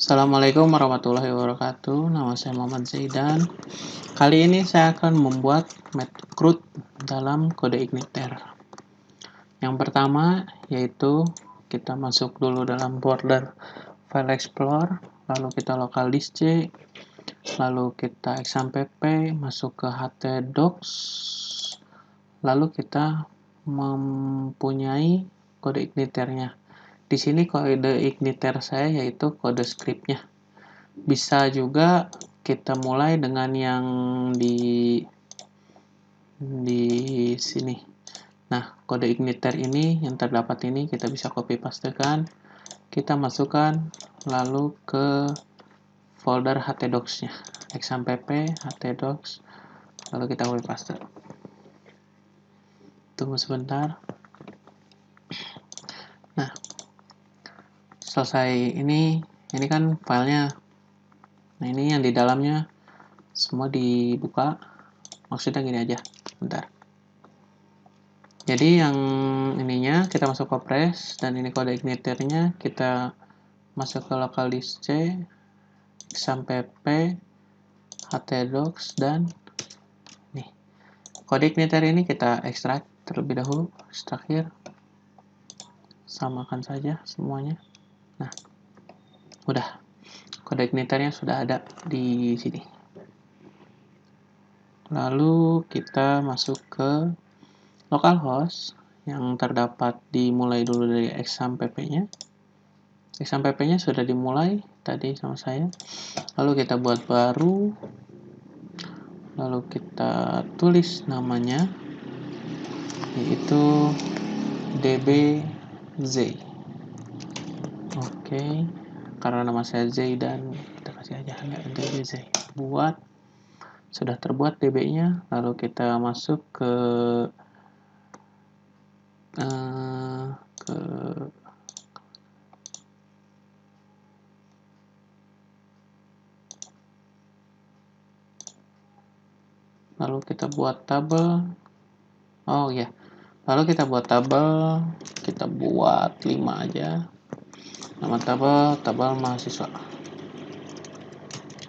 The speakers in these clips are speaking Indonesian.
Assalamualaikum warahmatullahi wabarakatuh. Nama saya Muhammad Zaidan. Kali ini saya akan membuat method CRUD dalam kode igniter. Yang pertama yaitu kita masuk dulu dalam folder file explorer, lalu kita local disk C, lalu kita exampp, masuk ke htdocs, lalu kita mempunyai kode igniternya. Di sini kode igniter saya yaitu kode scriptnya. Bisa juga kita mulai dengan yang di sini. Nah, kode igniter ini yang terdapat ini kita bisa copy pastekan, kita masukkan lalu ke folder htdocs-nya, exampp, htdocs, lalu kita copy paste. Tunggu sebentar. Nah, selesai ini kan filenya. Nah, ini yang di dalamnya semua dibuka. Maksudnya gini aja. Bentar. Jadi yang ininya kita masuk ke press, dan ini kode igniternya kita masuk ke local disk C, exampp, htdocs, dan nih. Kode igniter ini kita ekstrak terlebih dahulu, ekstrak here. Samakan saja semuanya. Nah, udah. Kode igniternya sudah ada di sini. Lalu kita masuk ke localhost yang terdapat dimulai dulu dari exampp-nya. Exampp-nya sudah dimulai tadi sama saya. Lalu kita buat baru. Lalu kita tulis namanya yaitu dbz. Oke. Karena nama saya Zaidan, kita kasih aja dbz. Buat. Sudah terbuat db-nya, lalu kita masuk ke lalu kita buat tabel. Oh ya. Lalu kita buat tabel, kita buat 5 aja. Nama tabel mahasiswa.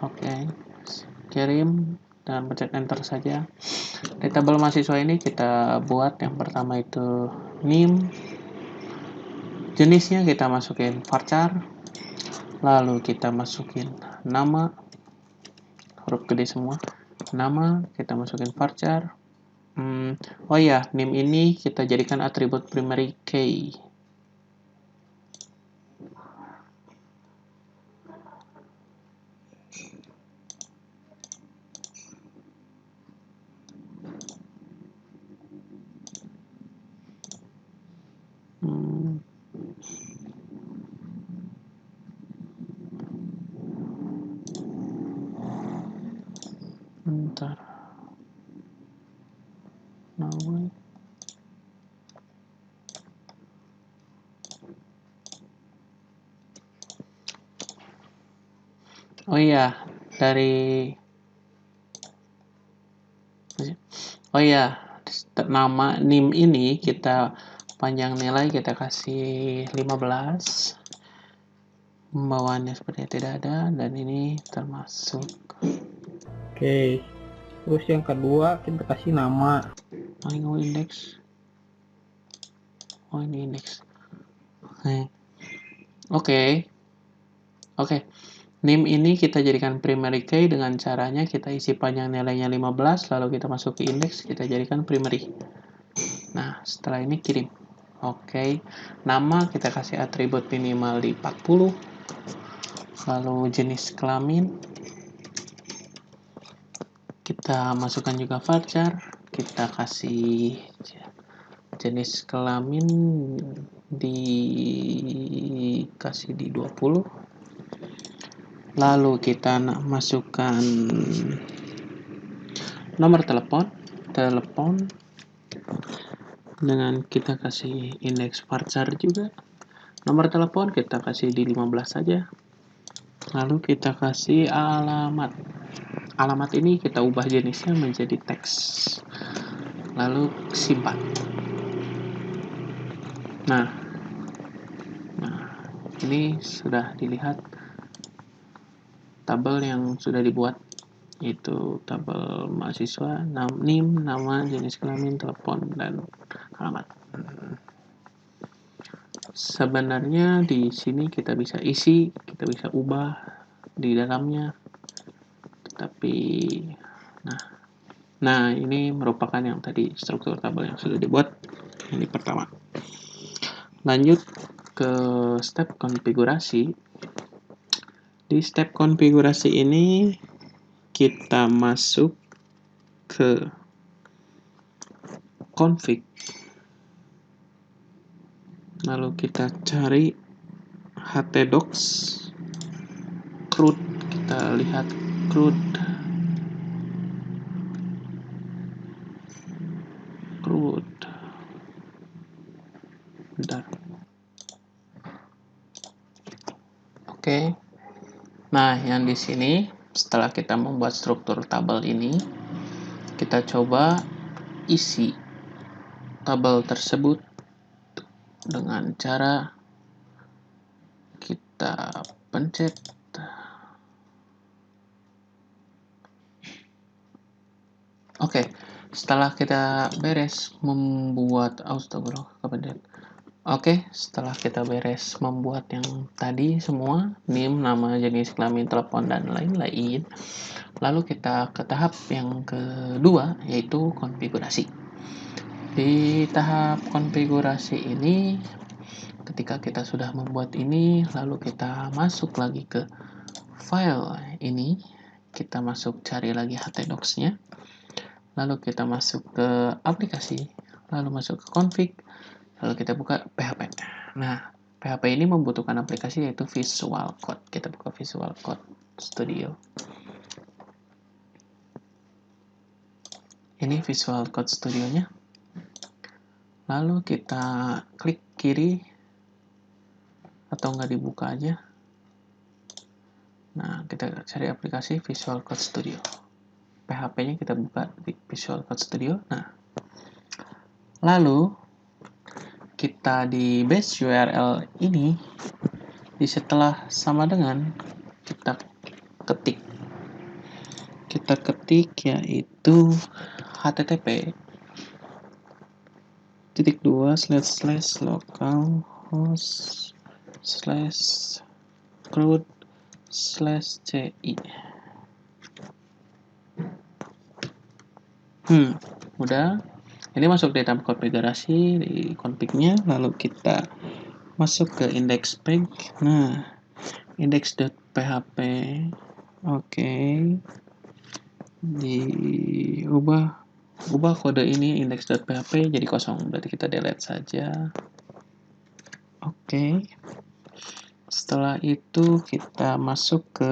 Oke. Kirim dan pencet enter saja. Di tabel mahasiswa ini kita buat yang pertama itu NIM. Jenisnya kita masukin varchar. Lalu kita masukin nama, huruf gede semua. Nama kita masukin varchar. Oh ya, NIM ini kita jadikan atribut primary key. Bentar. Oh iya, nama NIM ini kita panjang nilai kita kasih 15. Pembawaannya sepertinya tidak ada, dan ini termasuk. Oke. Terus yang kedua kita kasih nama. Index. Oh, ini index. Oke. NIM ini kita jadikan primary key dengan caranya kita isi panjang nilainya 15, lalu kita masuk ke index, kita jadikan primary. Nah, setelah ini kirim. Oke. Nama kita kasih atribut minimal di 40. Lalu jenis kelamin kita masukkan juga varchar, kita kasih jenis kelamin dikasih di 20. Lalu kita masukkan nomor telepon dengan kita kasih indeks varchar juga. Nomor telepon kita kasih di 15 saja. Lalu kita kasih alamat ini kita ubah jenisnya menjadi teks, lalu simpan. Nah, ini sudah dilihat tabel yang sudah dibuat, yaitu tabel mahasiswa, NIM, nama, jenis kelamin, telepon, dan alamat. Sebenarnya di sini kita bisa isi, kita bisa ubah di dalamnya, tapi nah ini merupakan yang tadi struktur tabel yang sudah dibuat. Ini pertama. Lanjut ke step konfigurasi. Di step konfigurasi ini kita masuk ke config, lalu kita cari htdocs CRUD, kita lihat CRUD, bentar. Oke. Nah, yang di sini setelah kita membuat struktur tabel ini, kita coba isi tabel tersebut dengan cara kita pencet Oke, setelah kita beres membuat setelah kita beres membuat yang tadi semua, NIM, nama, jenis kelamin, telepon, dan lain-lain, lalu kita ke tahap yang kedua, yaitu konfigurasi. Di tahap konfigurasi ini, ketika kita sudah membuat ini, lalu kita masuk lagi ke file ini, kita masuk cari lagi htdocs-nya, lalu kita masuk ke aplikasi, lalu masuk ke config, lalu kita buka PHP. Nah, PHP ini membutuhkan aplikasi yaitu Visual Code. Kita buka Visual Code Studio. Ini Visual Code Studio-nya. Lalu kita klik kiri, atau nggak dibuka aja. Nah, kita cari aplikasi Visual Code Studio. PHP-nya kita buka di Visual Code Studio. Nah, lalu kita di base URL ini, di setelah sama dengan kita ketik yaitu http://localhost/root/ci. Udah. Ini masuk di dalam konfigurasi di config-nya, lalu kita masuk ke index page. Nah, index.php. Oke. Ubah kode ini index.php jadi kosong, berarti kita delete saja. Oke. Setelah itu kita masuk ke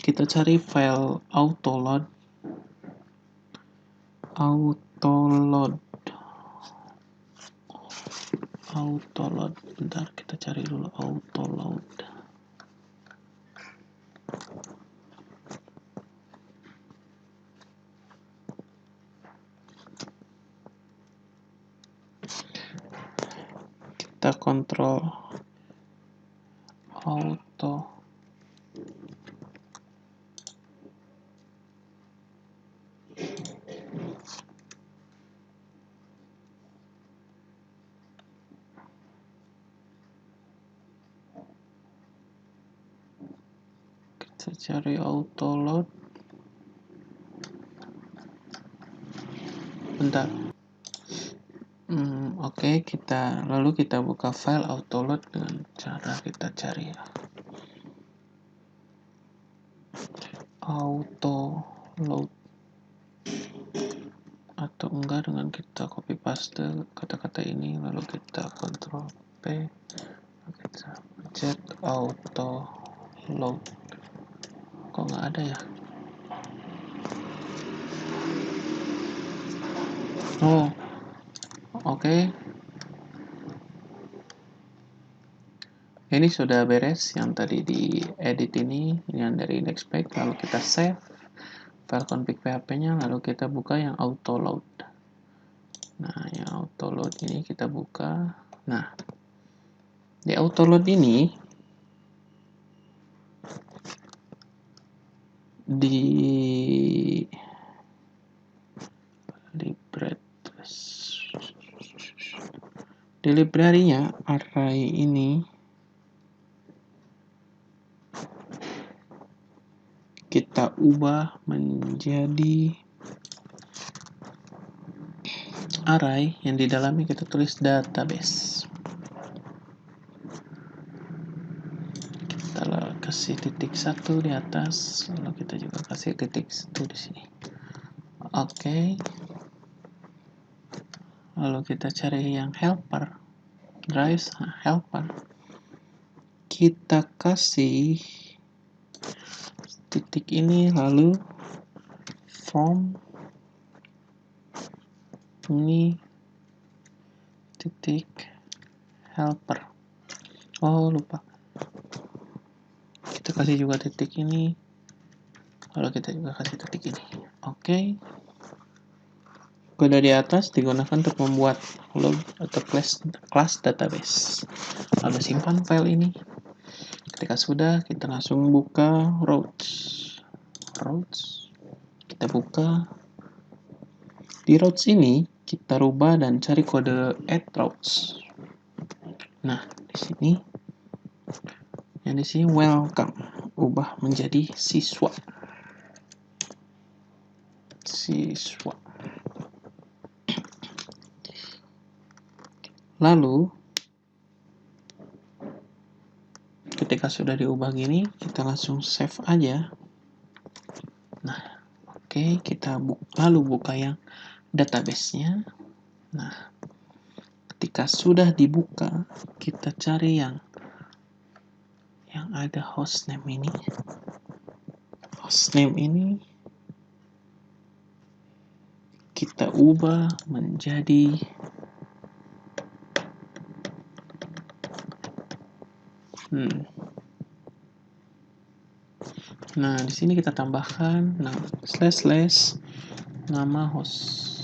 kita cari file autoload. Bentar, kita cari dulu autoload. Kita kontrol auto. Kita cari autoload. Bentar. Oke, lalu kita buka file autoload dengan cara kita cari autoload, atau enggak dengan kita copy paste kata-kata ini, lalu kita Ctrl P, kita pencet autoload. Kok nggak ada ya? Oke. Ini sudah beres yang tadi di edit ini yang dari index page, lalu kita save file config php-nya, lalu kita buka yang autoload. Nah, yang autoload ini kita buka. Nah, Di autoload ini di library-nya array ini kita ubah menjadi array yang di dalamnya kita tulis database. Kita kasih titik 1 di atas, lalu kita juga kasih titik 1 di sini. Oke. Lalu kita cari yang helper, drives helper. Kita kasih titik ini, lalu form ini titik helper. Oh, lupa. Kita kasih juga titik ini, lalu kita juga kasih titik ini. Oke. Kode di atas digunakan untuk membuat log atau class database. Lalu simpan file ini. Ketika sudah, kita langsung buka routes. Kita buka. Di routes ini kita rubah dan cari kode add routes. Nah, di sini yang di sini welcome, ubah menjadi siswa. Lalu ketika sudah diubah gini, kita langsung save aja. Nah, oke, kita lalu buka yang database-nya. Nah, ketika sudah dibuka, kita cari yang ada hostname ini. Hostname ini kita ubah menjadi Nah, di sini kita tambahkan nama host.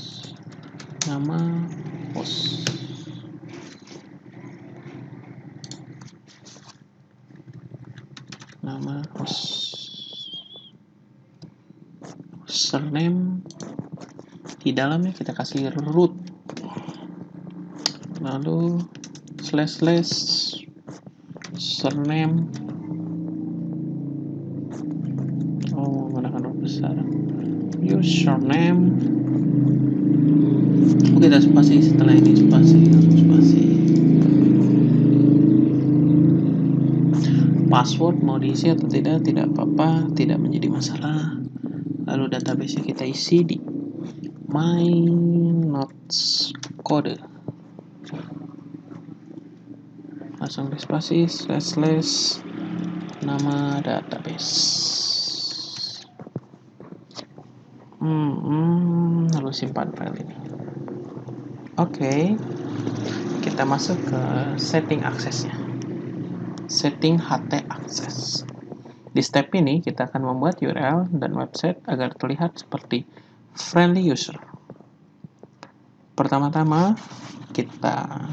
Username di dalamnya kita kasih root. Lalu //username. Menggunakan huruf besar. Username. Kita spasi setelah ini, spasi. Password mau diisi atau tidak apa-apa, tidak menjadi masalah. Lalu database kita isi di my notes code. Langsung di spasi / nama database. Lalu simpan file ini. Oke. Kita masuk ke setting aksesnya. Setting HT access. Di step ini kita akan membuat URL dan website agar terlihat seperti friendly user. Pertama-tama kita